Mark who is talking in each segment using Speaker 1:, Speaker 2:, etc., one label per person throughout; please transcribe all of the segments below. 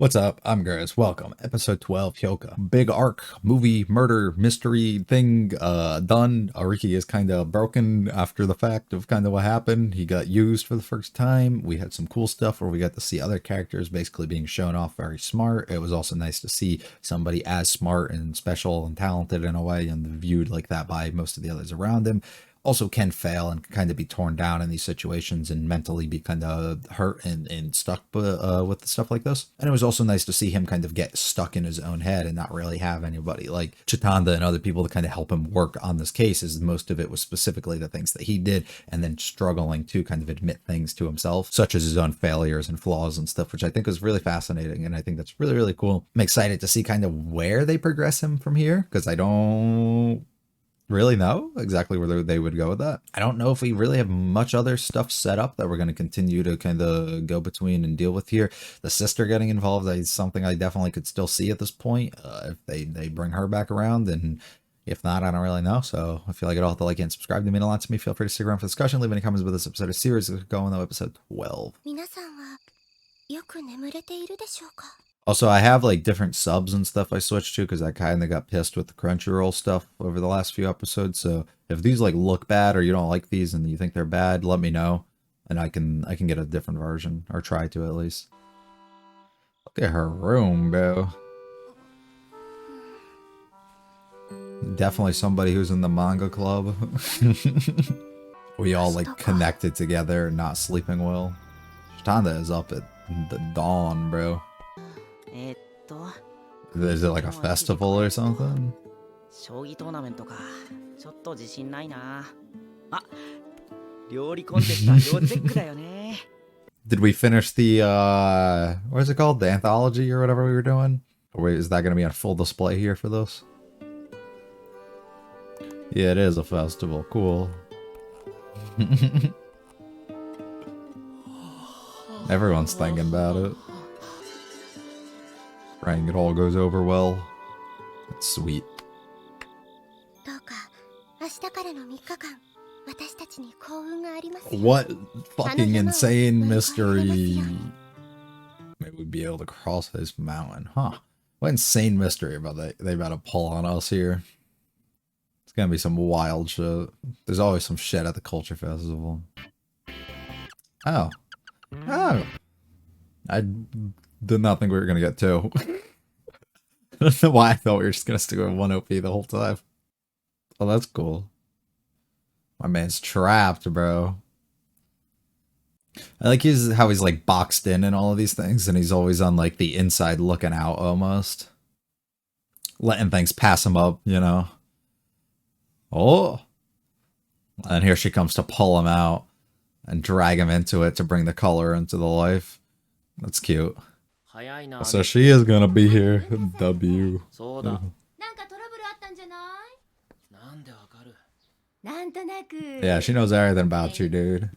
Speaker 1: What's up? I'm Graz. Welcome. Episode 12, Hyouka. Big arc, movie, murder, mystery thing, done. Ariki is kind of broken after the fact of kind of what happened. He got used for the first time. We had some cool stuff where we got to see other characters basically being shown off very smart. It was also nice to see somebody as smart and special and talented in a way and viewed like that by most of the others around him. Also can fail and kind of be torn down in these situations and mentally be kind of hurt and stuck with stuff like this. And it was also nice to see him kind of get stuck in his own head and not really have anybody like Chitanda and other people to kind of help him work on this case, as most of it was specifically the things that he did and then struggling to kind of admit things to himself, such as his own failures and flaws and stuff, which I think was really fascinating. And I think that's really, really cool. I'm excited to see kind of where they progress him from here, because I don't really know exactly where they would go with that. I don't know if we really have much other stuff set up that we're going to continue to kind of go between and deal with here. The sister getting involved is something I definitely could still see at this point. If they bring her back around, and if not, I don't really know. So I feel like I'd all have to like and subscribe to mean a lot to me. Feel free to stick around for the discussion. Leave any comments about this episode of series. Let's go on to episode 12. Also, I have like different subs and stuff I switched to because I kind of got pissed with the Crunchyroll stuff over the last few episodes. So if these like look bad or you don't like these and you think they're bad, let me know, and I can get a different version, or try to at least. Look at her room, bro. Definitely somebody who's in the manga club. We all like connected together, not sleeping well. Chitanda is up at the dawn, bro. Is it like a festival or something? Did we finish the what is it called? The anthology or whatever we were doing? Or wait, is that gonna be on full display here for this? Yeah, it is a festival. Cool. Everyone's thinking about it. Praying it all goes over well. It's sweet. What fucking insane mystery? Maybe we'd be able to cross this mountain, huh? What insane mystery about they about to pull on us here? It's gonna be some wild shit. There's always some shit at the culture festival. Oh. Oh. I did not think we were gonna get two. I don't know why I thought we were just gonna stick with 1 OP the whole time. Oh, that's cool. My man's trapped, bro. I like how he's like boxed in all of these things, and he's always on like the inside looking out almost. Letting things pass him up, you know. Oh. And here she comes to pull him out and drag him into it to bring the color into the life. That's cute. So she is gonna be here. W. Yeah, she knows everything about you, dude.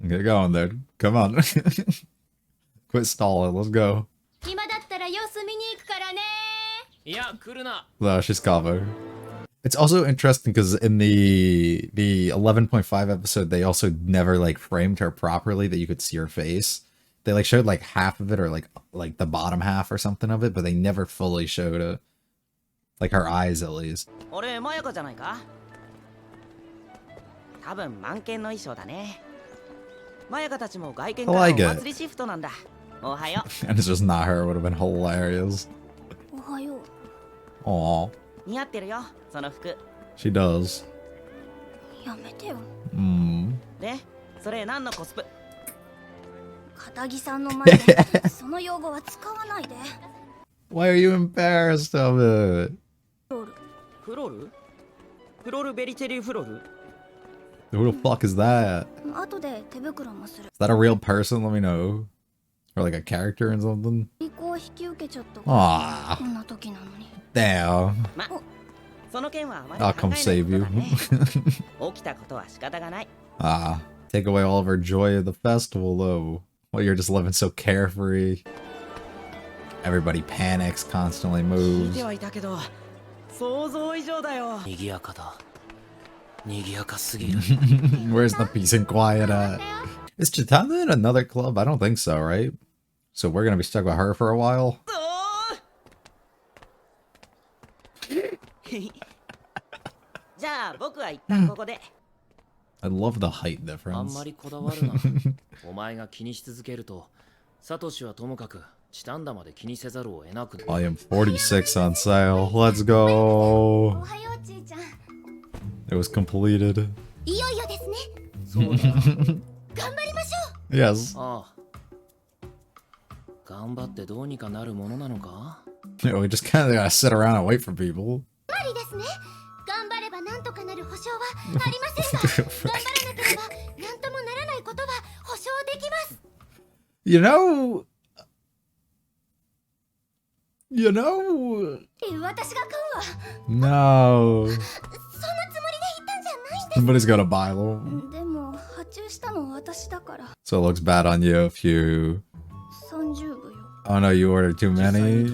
Speaker 1: Get going there. Come on. Quit stalling. Let's go. No, she's covered. It's also interesting because in the 11.5 episode, they also never like framed her properly that you could see her face. They like showed like half of it, or like the bottom half or something of it, but they never fully showed it. Like her eyes, at least. I like it. And it's just not her. It would have been hilarious. Aww. She does. Why are you embarrassed of it? Who the fuck is that? Is that a real person? Let me know. Or like a character or something? Aww. Damn. I'll come save you. Take away all of our joy of the festival, though. Well, you're just living so carefree. Everybody panics, constantly moves. Where's the peace and quiet at? Is Chitanda in another club? I don't think so, right? So we're gonna be stuck with her for a while? I love the height difference. I am 46 on sale. Let's go. It was completed. Yes. Yeah, we just kind of gotta sit around and wait for people. You know... No. Somebody's got a Bible. So it looks bad on you if you... Oh no, you ordered too many?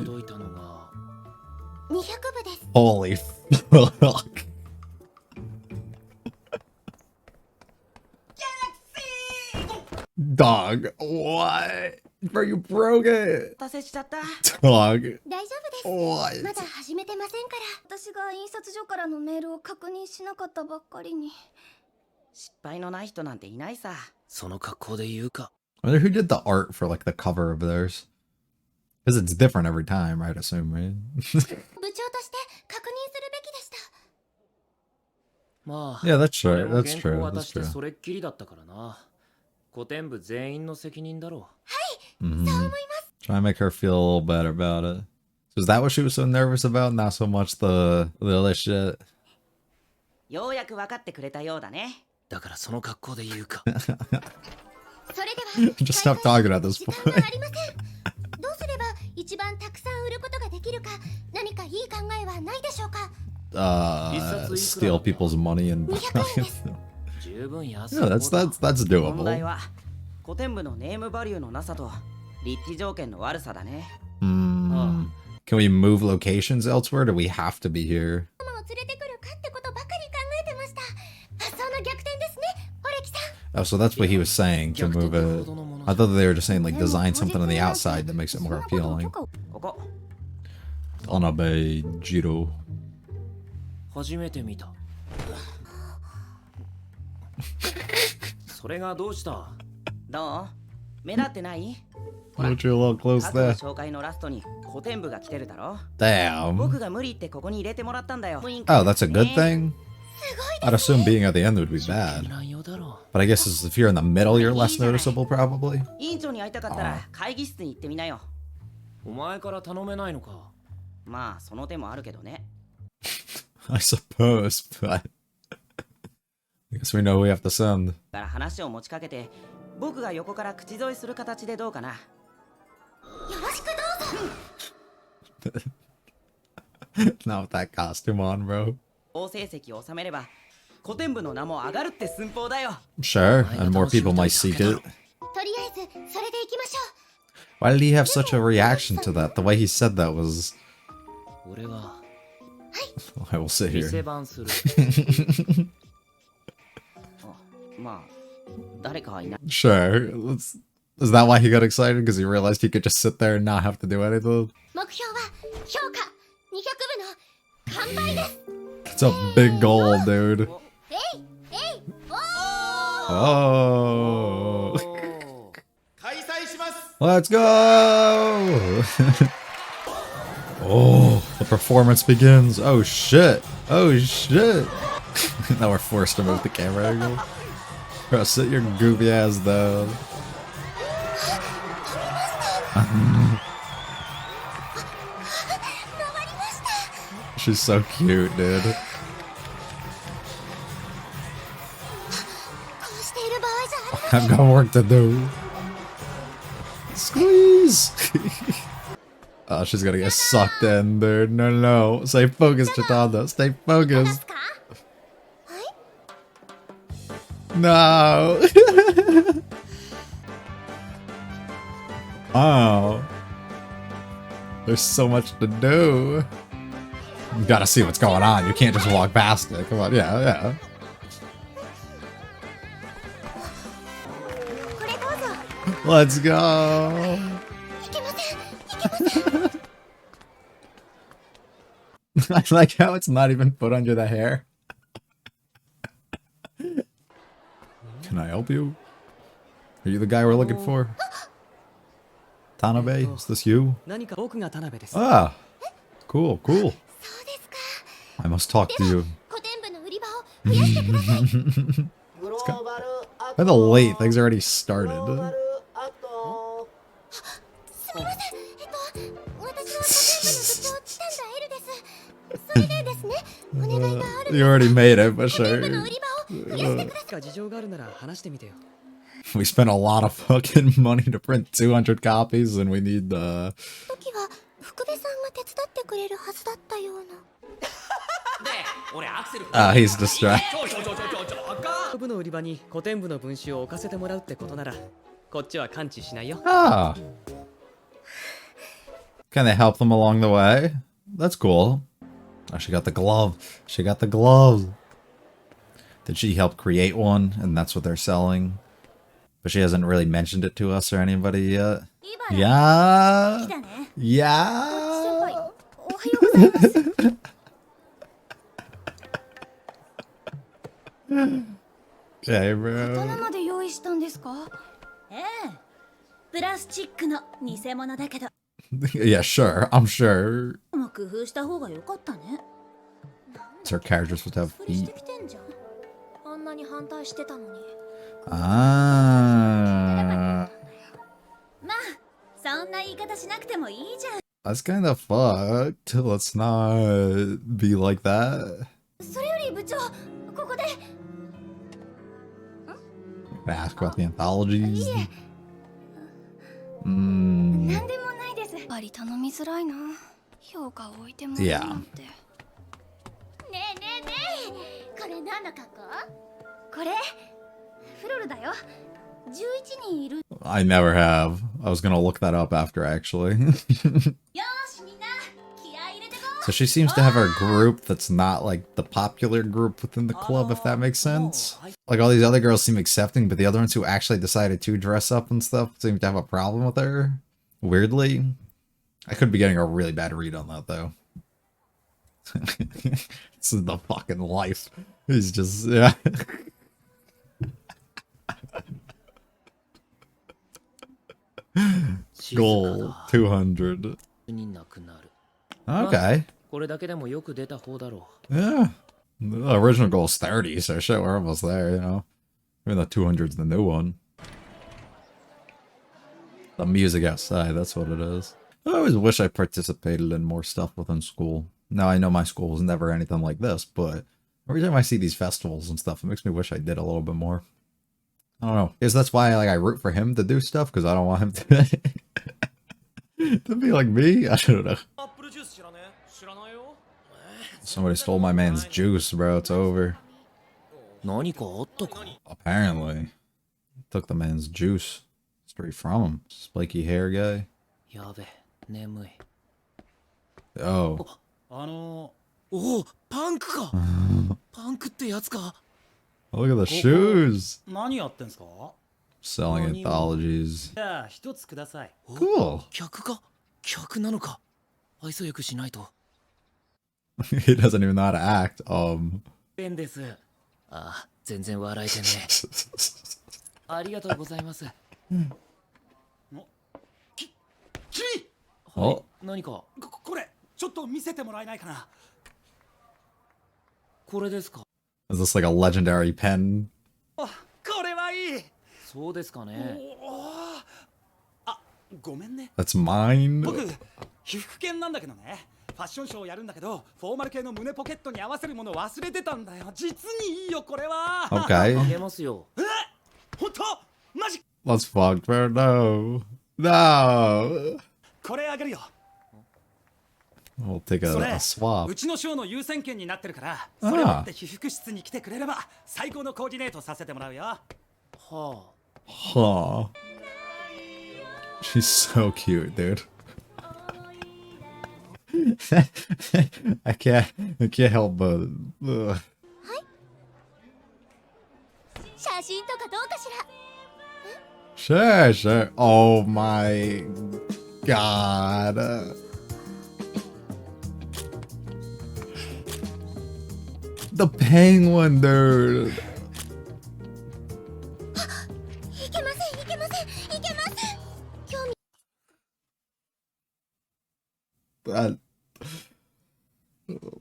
Speaker 1: Holy fuck. Dog, what? Bro, you broke it. Dog. What?
Speaker 2: 失敗のない人なんていないさ。
Speaker 3: その格好で言うか。
Speaker 1: I wonder who did the art for like the cover of theirs. Because it's different every time, I'd assume, right?
Speaker 2: 部長として確認するべきでした。
Speaker 3: まあ、
Speaker 1: Yeah, that's true.
Speaker 3: 俺も
Speaker 1: That's
Speaker 3: 原稿
Speaker 1: true.
Speaker 3: 渡
Speaker 1: That's
Speaker 3: して
Speaker 1: true.
Speaker 3: それっきりだったからな。古典部全員の責任だろう。
Speaker 1: Mm-hmm. Try and make her feel a little better about it. So is that what she was so nervous about? Not so much the other shit.
Speaker 2: ようやく分かってくれたようだね。
Speaker 3: だからその格好で言うか。
Speaker 2: それでは
Speaker 1: Just stop talking at this point.
Speaker 2: 時間がありません。どうすれば一番たくさん売ることができるか、何かいい考えはないでしょうか。
Speaker 1: Steal people's money and
Speaker 2: 200円です。
Speaker 3: 十分安い
Speaker 1: yeah, that's
Speaker 2: 問題
Speaker 1: doable.
Speaker 2: は古典部のネームバリューのなさと立地条件の悪さだね。
Speaker 1: Can we move locations elsewhere? Do we have to be here?
Speaker 2: ママを連れてくるかってことばかり考えてました。発想の逆転ですね、オレキさん。
Speaker 1: Oh, so that's what he was saying to move it. I thought they were just saying like design something on the outside that makes it more appealing.
Speaker 2: ここ
Speaker 1: Onabe Jiro.
Speaker 3: 初めて見た。それがどうした？
Speaker 2: どう？目立ってない？
Speaker 1: Put you a little close
Speaker 2: 過去の
Speaker 1: there.
Speaker 2: 紹介のラストに古典部が来てるだろ。
Speaker 1: Damn.
Speaker 2: 僕が無理ってここに入れてもらったんだよ。
Speaker 1: Oh, that's a good thing? I'd assume being at the end would be bad.
Speaker 3: 乱用だろ
Speaker 1: But I guess if you're in the middle, you're less noticeable, probably.
Speaker 2: 委員長に会いたかったら会議室に行ってみなよ。
Speaker 3: う。お前から頼めないのか。
Speaker 2: まあその手もあるけどね。
Speaker 1: I suppose, but I guess we know who we have to send.
Speaker 2: だから話を持ちかけて僕が横から口添えする形でどうかな。よろしくどうぞ。
Speaker 1: Not with that costume on, bro.
Speaker 2: 好成績を収めれば古典部の名も上がるって寸法だよ。
Speaker 1: Sure, and more people might seek it.
Speaker 2: とりあえずそれで行きましょう。
Speaker 1: Why did he have such a reaction to that? The way he said that was...
Speaker 3: 俺は
Speaker 1: I will sit
Speaker 3: 店
Speaker 1: here.
Speaker 3: 番する。
Speaker 2: まあ誰かはいない。
Speaker 1: Sure. Is that why he got excited? Because he realized he could just sit there and not have to do anything?
Speaker 2: 目標は評価200部の完売です。
Speaker 1: It's a big goal, dude.
Speaker 2: えいえいおー
Speaker 1: Oh. Let's go! Oh, the performance begins. Oh shit. Oh shit. Now we're forced to move the camera angle. Bro, sit your goofy ass down. She's so cute, dude.
Speaker 2: こうしている場合じゃありません。
Speaker 1: I've got work to do. Squeeze! Oh, she's gonna get sucked in, dude. No, no. Stay focused, Chitanda. Stay focused.
Speaker 2: か？はい。
Speaker 1: No! Wow. There's so much to do. You gotta see what's going on. You can't just walk past it. Come on, yeah. Let's go. I like how it's not even put under the hair. Can I help you? Are you the guy we're looking for? Tanabe? Is this you?
Speaker 2: 何か僕が田辺です
Speaker 1: Ah, cool. I must talk to you.
Speaker 4: 古典部の売り場を増やしてください。
Speaker 1: Kind of late. Things already started.
Speaker 4: すみません。私は古典部の部長タンダエルです。それでですね、お願いがある。
Speaker 1: You already made it, but
Speaker 4: 古典部
Speaker 1: sure.
Speaker 4: の売り場を増やしてください。
Speaker 2: 事情があるなら話してみてよ
Speaker 1: We spent a lot of fucking money to print 200 copies, and we need
Speaker 4: 時は福部さんが手伝ってくれるはずだったような。
Speaker 1: he's distracted.
Speaker 2: 部の売り場に古典部の文集を置かせてもらうってことならこっちは感知しないよ
Speaker 1: Ah. Can they help them along the way? That's cool. Oh, she got the glove. Did she help create one, and that's what they're selling? But she hasn't really mentioned it to us or anybody yet. Yeah.
Speaker 4: だね。
Speaker 1: Yeah.
Speaker 4: 先輩、おはようございます。
Speaker 1: Okay,
Speaker 4: 刀
Speaker 1: bro.
Speaker 4: まで用意したんですか？ええ。プラスチックの偽物だけど、
Speaker 1: Yeah, sure. I'm sure.
Speaker 4: も工夫した方が良かったね。
Speaker 1: Her character's supposed to have
Speaker 4: ふりして
Speaker 1: feet.
Speaker 4: きてんじゃん。あんなに反対してたのに。
Speaker 1: Ah.
Speaker 4: まあ、そんな言い方しなくてもいいじゃん。
Speaker 1: That's kind of fucked. Let's not be like that.
Speaker 4: それより部長、ここで。
Speaker 1: Ask about the anthologies.
Speaker 4: なんでもないです。やっぱり頼みづらいな。評価を置いてもらうなんて。ねえねえねえ、これ何の格好？これフロルだよ。11人いる。
Speaker 1: I never have. I was gonna look that up after, actually.
Speaker 4: よーしみんな、気合い入れてこう。
Speaker 1: So she seems to have her group that's not like the popular group within the club, if that makes sense. Like all these other girls seem accepting, but the other ones who actually decided to dress up and stuff seem to have a problem with her. Weirdly. I could be getting a really bad read on that, though. This is the fucking life. He's just, yeah. Goal 200.
Speaker 3: になくなる
Speaker 1: Okay.
Speaker 3: これだけでもよく出た方だろ
Speaker 1: Yeah. The original goal is 30, so shit, we're almost there, you know. Even the 200's the new one. The music outside, that's what it is. I always wish I participated in more stuff within school. Now, I know my school was never anything like this, but every time I see these festivals and stuff, it makes me wish I did a little bit more. I don't know. Is that's why I root for him to do stuff? Because I don't want him to, to be like me? I don't know. Somebody stole my man's juice, bro. It's over.
Speaker 3: 何かあったか
Speaker 1: Apparently. Took the man's juice straight from him. Spiky hair guy.
Speaker 3: やべ眠い
Speaker 1: Oh.
Speaker 3: おおパンクかパンクってやつか
Speaker 1: Look at the shoes.
Speaker 5: 何やってんすか？
Speaker 1: Selling anthologies.
Speaker 5: じゃあ一つください。
Speaker 1: Cool.
Speaker 3: 客か客なのか愛想よくしないと
Speaker 1: He doesn't even know how to act.
Speaker 3: ペンですあ全然笑えてねありがとうございます
Speaker 5: 君、
Speaker 3: はい
Speaker 1: お
Speaker 3: 何か
Speaker 5: これちょっと見せてもらえないかな。
Speaker 3: これですか
Speaker 1: Is this like a legendary pen?
Speaker 5: あ、これはいい。
Speaker 3: そうですかね
Speaker 5: あ、ごめんね。
Speaker 1: That's mine?
Speaker 5: 僕、皮膚犬なんだけどね。ファッションショーやるんだけど、フォーマル系の胸ポケットに合わせるもの忘れてたんだよ。実にいいよこれは。
Speaker 3: あ
Speaker 1: Okay.
Speaker 3: げますよ
Speaker 5: 本当？マジ？
Speaker 1: Let's fuck, bro. No. No.
Speaker 5: これあげるよ。
Speaker 1: We'll take a
Speaker 5: それ
Speaker 1: swap.
Speaker 5: うちのショーの優先権になってるから、それを持って被服室に来てくれれば最高のコーディネートさせてもらうよ。
Speaker 3: はあ
Speaker 1: Huh. She's so cute, dude. I can't help but. Ugh.
Speaker 4: 写真とかどうかしら。
Speaker 1: Sure, sure. Oh my god. The penguin, dude.
Speaker 4: いけませんいけませんいけません。興味
Speaker 1: That.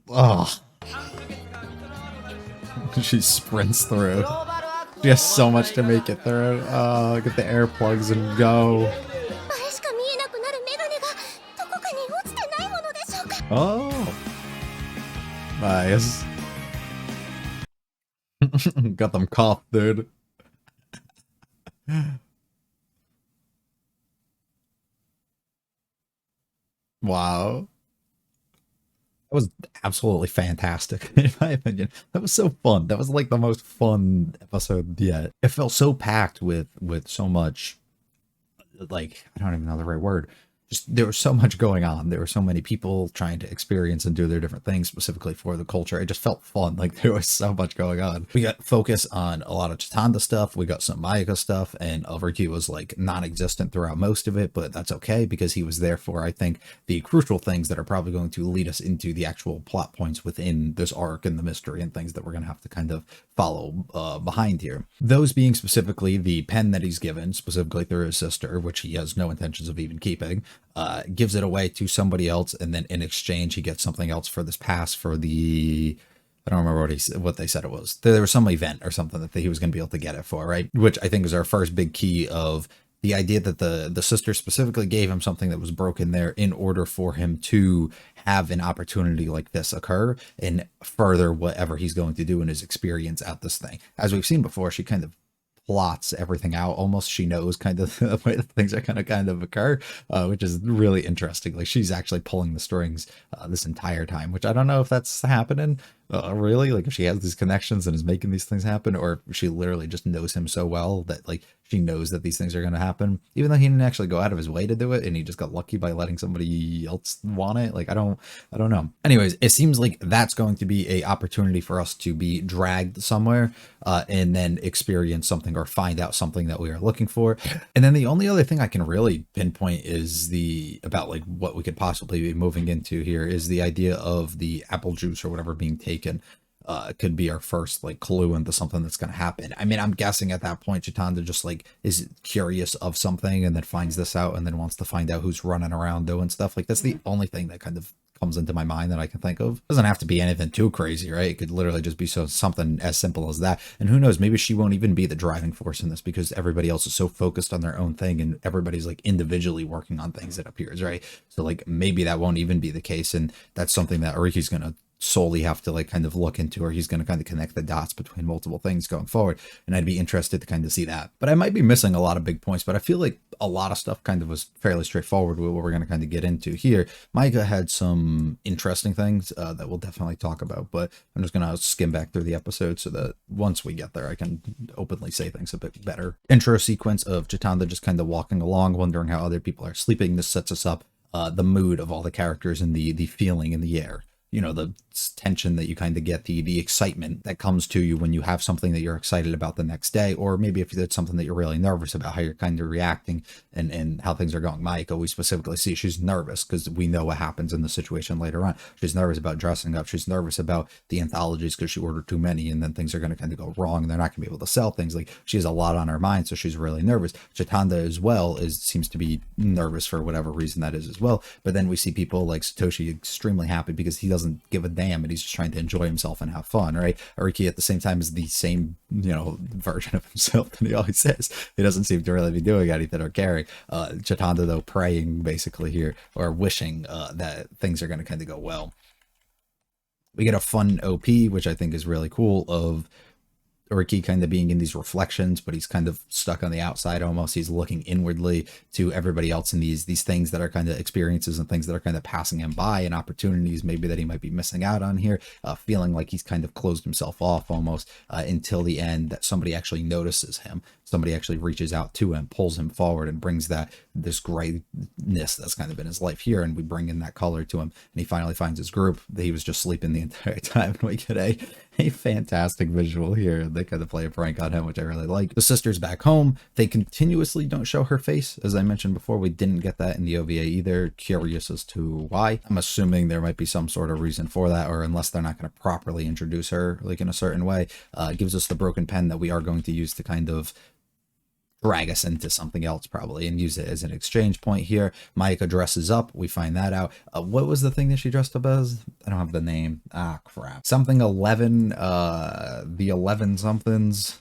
Speaker 1: Oh. She sprints through. She has so much to make it through. Get the air plugs and go.
Speaker 4: あれしか見えなくなるメガネがどこかに落ちてないものでしょうか。
Speaker 1: Oh. Nice. Got them caught, dude. Wow. That was absolutely fantastic, in my opinion. That was so fun. That was like the most fun episode yet. It felt so packed with so much, like, I don't even know the right word. Just there was so much going on. There were so many people trying to experience and do their different things specifically for the culture. It just felt fun. Like there was so much going on. We got focus on a lot of Chitanda stuff. We got some Mayuka stuff, and Ulriki was like non-existent throughout most of it, but that's okay because he was there for, I think, the crucial things that are probably going to lead us into the actual plot points within this arc and the mystery and things that we're going to have to kind of follow behind here. Those being specifically the pen that he's given, specifically through his sister, which he has no intentions of even keeping. Gives it away to somebody else, and then in exchange he gets something else for this pass for the, I don't remember what they said it was. There was some event or something that he was going to be able to get it for, right? Which I think is our first big key of the idea that the sister specifically gave him something that was broken there in order for him to have an opportunity like this occur and further whatever he's going to do in his experience at this thing. As we've seen before, she kind of plots everything out almost. She knows kind of the way that things are going to kind of occur, which is really interesting. Like she's actually pulling the strings this entire time, which I don't know if that's happening really, like if she has these connections and is making these things happen, or if she literally just knows him so well that like she knows that these things are going to happen, even though he didn't actually go out of his way to do it and he just got lucky by letting somebody else want it. Like I don't know. Anyways, it seems like that's going to be a opportunity for us to be dragged somewhere and then experience something or find out something that we are looking for. And then the only other thing I can really pinpoint is about like what we could possibly be moving into here is the idea of the apple juice or whatever being taken. Could be our first like clue into something that's going to happen. I mean, I'm guessing at that point Chitanda just like is curious of something and then finds this out and then wants to find out who's running around doing stuff. Like that's the only thing that kind of comes into my mind that I can think of. Doesn't have to be anything too crazy, right? It could literally just be something as simple as that. And who knows, maybe she won't even be the driving force in this because everybody else is so focused on their own thing and everybody's like individually working on things, it appears, right? So like maybe that won't even be the case, and that's something that Ariki's gonna solely have to like kind of look into, or he's going to kind of connect the dots between multiple things going forward, and I'd be interested to kind of see that. But I might be missing a lot of big points, but I feel like a lot of stuff kind of was fairly straightforward with what we're going to kind of get into here. Maika had some interesting things that we'll definitely talk about, but I'm just going to skim back through the episode so that once we get there I can openly say things a bit better. Intro sequence of Chitanda just kind of walking along, wondering how other people are sleeping. This sets us up the mood of all the characters and the feeling in the air. You know, the tension that you kind of get, the excitement that comes to you when you have something that you're excited about the next day, or maybe if it's something that you're really nervous about, how you're kind of reacting and how things are going. Maiko, we specifically see she's nervous because we know what happens in the situation later on. She's nervous about dressing up. She's nervous about the anthologies because she ordered too many and then things are going to kind of go wrong and they're not going to be able to sell things. Like she has a lot on her mind, so she's really nervous. Chitanda as well seems to be nervous for whatever reason that is as well. But then we see people like Satoshi extremely happy because he doesn't give a damn and he's just trying to enjoy himself and have fun, right? Ariki at the same time is the same, you know, version of himself that he always says. He doesn't seem to really be doing anything or caring. Chitanda though praying basically here, or wishing that things are going to kind of go well. We get a fun OP, which I think is really cool, of Ricky kind of being in these reflections, but he's kind of stuck on the outside almost. He's looking inwardly to everybody else in these things that are kind of experiences and things that are kind of passing him by, and opportunities maybe that he might be missing out on here, feeling like he's kind of closed himself off almost until the end that somebody actually notices him. Somebody actually reaches out to him, pulls him forward, and brings this grayness that's kind of in his life here, and we bring in that color to him, and he finally finds his group. He was just sleeping the entire time, and we get a fantastic visual here. They kind of play a prank on him, which I really like. The sister's back home. They continuously don't show her face. As I mentioned before, we didn't get that in the OVA either. Curious as to why. I'm assuming there might be some sort of reason for that, or unless they're not going to properly introduce her like in a certain way. It gives us the broken pen that we are going to use to kind of drag us into something else probably and use it as an exchange point here. Mayuka dresses up. We find that out. What was the thing that she dressed up as? I don't have the name. Ah, crap. Something 11, the 11 somethings.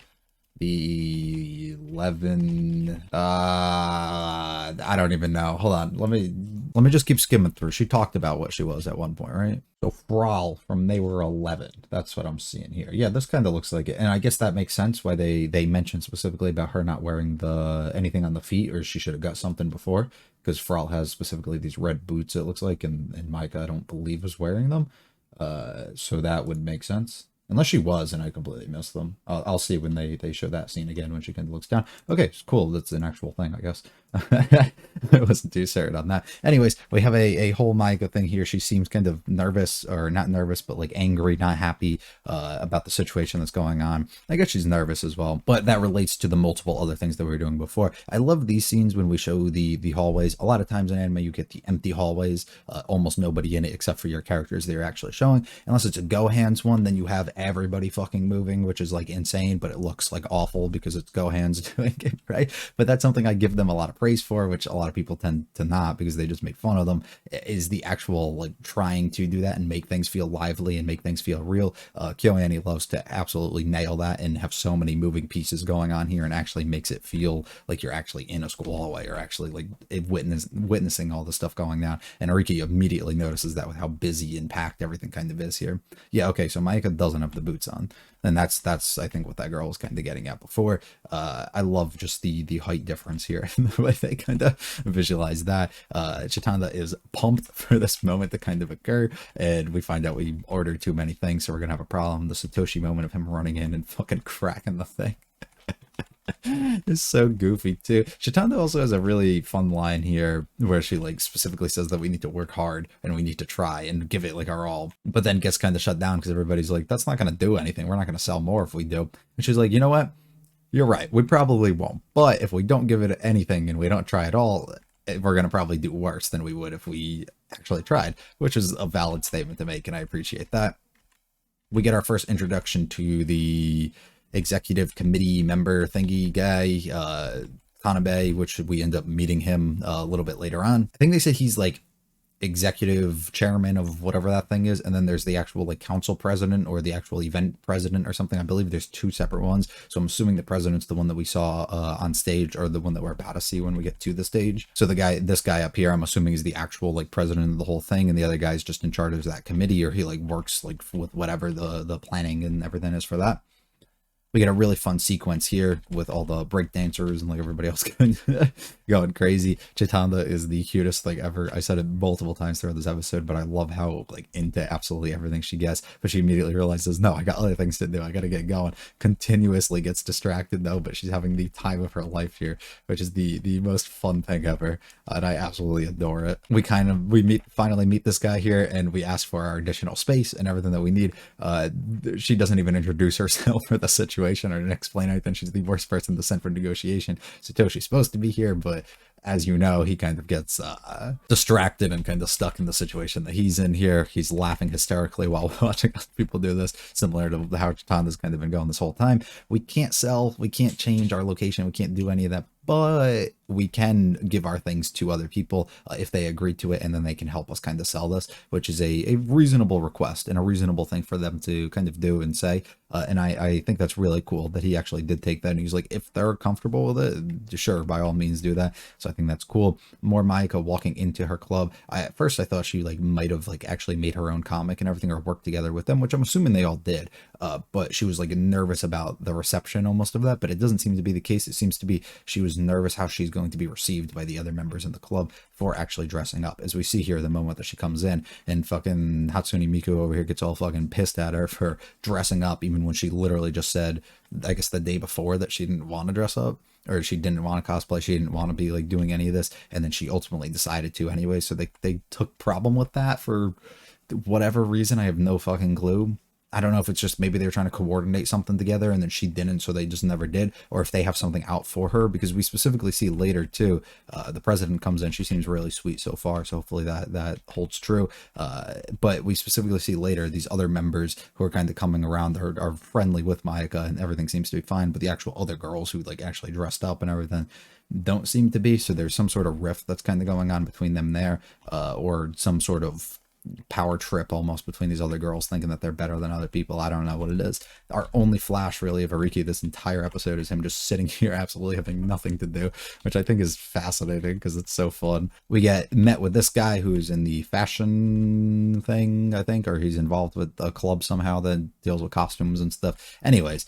Speaker 1: The 11, I don't even know. Hold on. Let me just keep skimming through. She talked about what she was at one point, right? So Fral from They Were 11. That's what I'm seeing here. Yeah, this kind of looks like it. And I guess that makes sense why they mentioned specifically about her not wearing anything on the feet, or she should have got something before, because Fral has specifically these red boots, it looks like, and Mayuka, I don't believe, was wearing them. So that would make sense. Unless she was, and I completely missed them. I'll see when they show that scene again, when she kind of looks down. Okay, cool. That's an actual thing, I guess. I wasn't too certain on that. Anyways, we have a whole Mayuka thing here. She seems kind of nervous, or not nervous, but like angry, not happy about the situation that's going on. I guess she's nervous as well, but that relates to the multiple other things that we were doing before. I love these scenes when we show the hallways. A lot of times in anime, you get the empty hallways, almost nobody in it except for your characters that you're actually showing. Unless it's a Gohan's one, then you have everybody fucking moving, which is like insane, but it looks like awful because it's Gohan's doing it, right? But that's something I give them a lot of praise for, which a lot of people tend to not, because they just make fun of them, is the actual like trying to do that and make things feel lively and make things feel real. KyoAni loves to absolutely nail that and have so many moving pieces going on here, and actually makes it feel like you're actually in a school hallway, or actually like witnessing all the stuff going down. And Ariki immediately notices that with how busy and packed everything kind of is here. Yeah, okay, so Mayuka doesn't have the boots on, and that's I think what that girl was kind of getting at before. I love just the height difference here and the way they kind of visualize that. Chitanda is pumped for this moment to kind of occur, and we find out we ordered too many things, so we're gonna have a problem. The Satoshi moment of him running in and fucking cracking the thing. It's so goofy too. Chitanda also has a really fun line here where she like specifically says that we need to work hard and we need to try and give it like our all, but then gets kind of shut down because everybody's like, that's not going to do anything. We're not going to sell more if we do. And she's like, you know what? You're right. We probably won't. But if we don't give it anything and we don't try at all, we're going to probably do worse than we would if we actually tried, which is a valid statement to make. And I appreciate that. We get our first introduction to the executive committee member thingy guy, Tanabe, which we end up meeting him a little bit later on. I think they said he's like executive chairman of whatever that thing is, and then there's the actual like council president or the actual event president or something. I believe there's two separate ones, so I'm assuming the president's the one that we saw on stage, or the one that we're about to see when we get to the stage. So this guy up here, I'm assuming is the actual like president of the whole thing, and the other guy's just in charge of that committee, or he like works like with whatever the planning and everything is for that. We get a really fun sequence here with all the break dancers and like everybody else going crazy. Chitanda is the cutest thing ever. I said it multiple times throughout this episode, but I love how like into absolutely everything she gets. But she immediately realizes, no, I got other things to do. I got to get going. Continuously gets distracted though, but she's having the time of her life here, which is the most fun thing ever. And I absolutely adore it. We finally meet this guy here, and we ask for our additional space and everything that we need. She doesn't even introduce herself for the situation or explain anything. She's the worst person to send for negotiation. Satoshi's supposed to be here, but as you know, he kind of gets distracted and kind of stuck in the situation that he's in here. He's laughing hysterically while watching other people do this, similar to how Chitanda's kind of been going this whole time. We can't sell, we can't change our location, we can't do any of that, but we can give our things to other people if they agree to it, and then they can help us kind of sell this, which is a reasonable request and a reasonable thing for them to kind of do and say. And I think that's really cool that he actually did take that, and he's like, if they're comfortable with it, sure, by all means do that. So I think that's cool. More Mayuka walking into her club. At first I thought she like might have like actually made her own comic and everything, or worked together with them, which I'm assuming they all did. but she was like nervous about the reception almost of that, but it doesn't seem to be the case. It seems to be she was nervous how she's going to be received by the other members in the club for actually dressing up, as we see here the moment that she comes in, and fucking Hatsune Miku over here gets all fucking pissed at her for dressing up, even when she literally just said, I guess the day before, that she didn't want to dress up, or she didn't want to cosplay, she didn't want to be like doing any of this, and then she ultimately decided to anyway. So they took problem with that for whatever reason. I have no fucking clue. I don't know if it's just maybe they were trying to coordinate something together and then she didn't, so they just never did, or if they have something out for her, because we specifically see later too, the president comes in, she seems really sweet so far, so hopefully that holds true, but we specifically see later these other members who are kind of coming around are friendly with Mayaka and everything seems to be fine, but the actual other girls who like actually dressed up and everything don't seem to be, so there's some sort of rift that's kind of going on between them there, or some sort of power trip almost between these other girls thinking that they're better than other people. I don't know what it is. Our only flash really of Ariki this entire episode is him just sitting here absolutely having nothing to do, which I think is fascinating because it's so fun. We get met with this guy who's in the fashion thing, I think, or he's involved with a club somehow that deals with costumes and stuff. Anyways,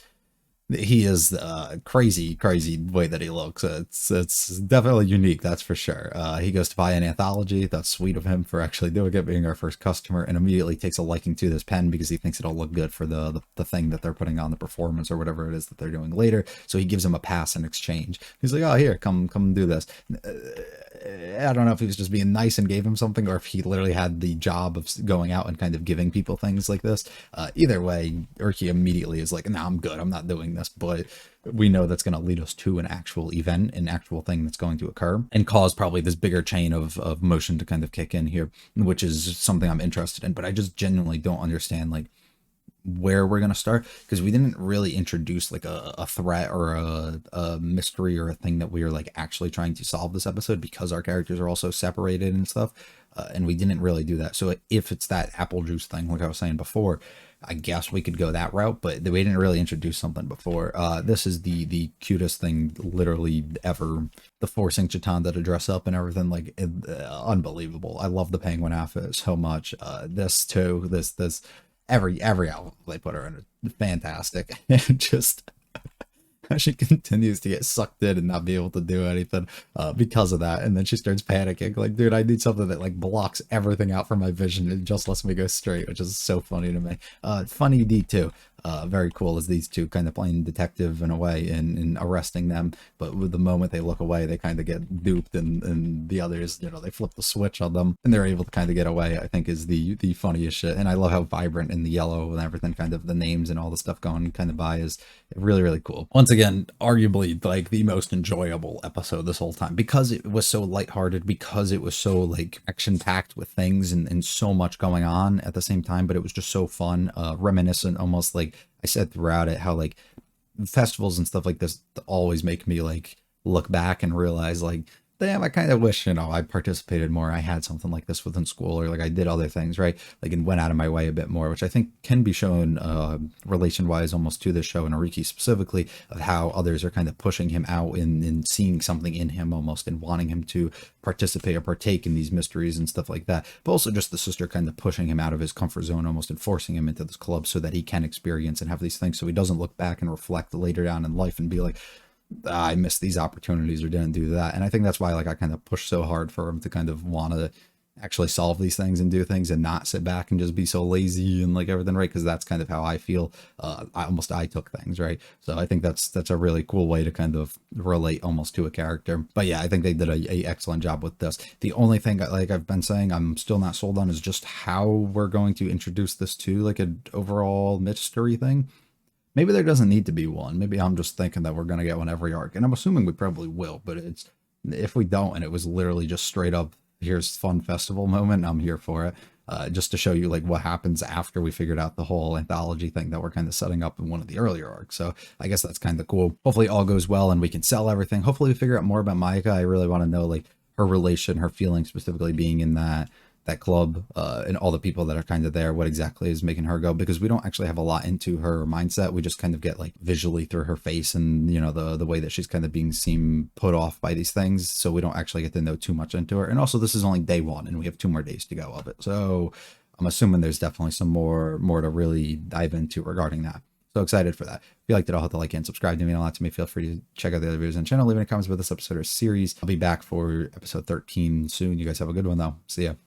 Speaker 1: he is crazy way that he looks. It's definitely unique, that's for sure. He goes to buy an anthology. That's sweet of him for actually doing it, being our first customer, and immediately takes a liking to this pen because he thinks it'll look good for the thing that they're putting on, the performance or whatever it is that they're doing later. So he gives him a pass in exchange. He's like, oh, here, come do this. I don't know if he was just being nice and gave him something, or if he literally had the job of going out and kind of giving people things like this. Either way, Urki immediately is like, nah, I'm good, I'm not doing this. But we know that's going to lead us to an actual event, an actual thing that's going to occur and cause probably this bigger chain of motion to kind of kick in here, which is something I'm interested in. But I just genuinely don't understand like where we're going to start, because we didn't really introduce like a threat or a mystery or a thing that we were like actually trying to solve this episode, because our characters are also separated and stuff, and we didn't really do that. So if it's that apple juice thing, like I was saying before, I guess we could go that route, but we didn't really introduce something before. This is the cutest thing literally ever. The forcing Chitanda to dress up and everything, like unbelievable. I love the penguin outfit so much. This too, this every outfit they put her in, fantastic. And just she continues to get sucked in and not be able to do anything because of that, and then she starts panicking like, dude, I need something that like blocks everything out from my vision and just lets me go straight, which is so funny to me. Funny D2, very cool, as these two kind of playing detective in a way and arresting them, but with the moment they look away they kind of get duped, and the others, you know, they flip the switch on them and they're able to kind of get away, I think is the funniest shit. And I love how vibrant in the yellow and everything, kind of the names and all the stuff going kind of by, is really cool. Once again, arguably like the most enjoyable episode this whole time, because it was so lighthearted, because it was so like action packed with things and so much going on at the same time, but it was just so fun, reminiscent, almost like I said throughout it, how like festivals and stuff like this always make me like look back and realize like, damn, I kind of wish, you know, I participated more. I had something like this within school, or like I did other things, right? Like, and went out of my way a bit more, which I think can be shown relation-wise almost to this show, and Ariki specifically, of how others are kind of pushing him out and seeing something in him almost, and wanting him to participate or partake in these mysteries and stuff like that. But also just the sister kind of pushing him out of his comfort zone almost, and forcing him into this club so that he can experience and have these things, so he doesn't look back and reflect later down in life and be like, I missed these opportunities or didn't do that. And I think that's why like I kind of pushed so hard for him to kind of want to actually solve these things and do things, and not sit back and just be so lazy and like everything, right? Because that's kind of how I feel. I took things, right? So I think that's a really cool way to kind of relate almost to a character. But yeah, I think they did a excellent job with this. The only thing, like I've been saying, I'm still not sold on is just how we're going to introduce this to like an overall mystery thing. Maybe there doesn't need to be one. Maybe I'm just thinking that we're going to get one every arc. And I'm assuming we probably will. But it's, if we don't, and it was literally just straight up, here's fun festival moment, I'm here for it. Just to show you like what happens after we figured out the whole anthology thing that we're kind of setting up in one of the earlier arcs. So I guess that's kind of cool. Hopefully all goes well and we can sell everything. Hopefully we figure out more about Mayaka. I really want to know like her relation, her feelings, specifically being in that club, and all the people that are kind of there, what exactly is making her go, because we don't actually have a lot into her mindset. We just kind of get like visually through her face and, you know, the way that she's kind of being seen put off by these things. So we don't actually get to know too much into her. And also this is only day one and we have 2 more days to go of it. So I'm assuming there's definitely some more to really dive into regarding that. So excited for that. If you liked it, I'll hit the like and subscribe to me. A lot to me. Feel free to check out the other videos on the channel. Leave any comments about this episode or series. I'll be back for episode 13 soon. You guys have a good one though. See ya.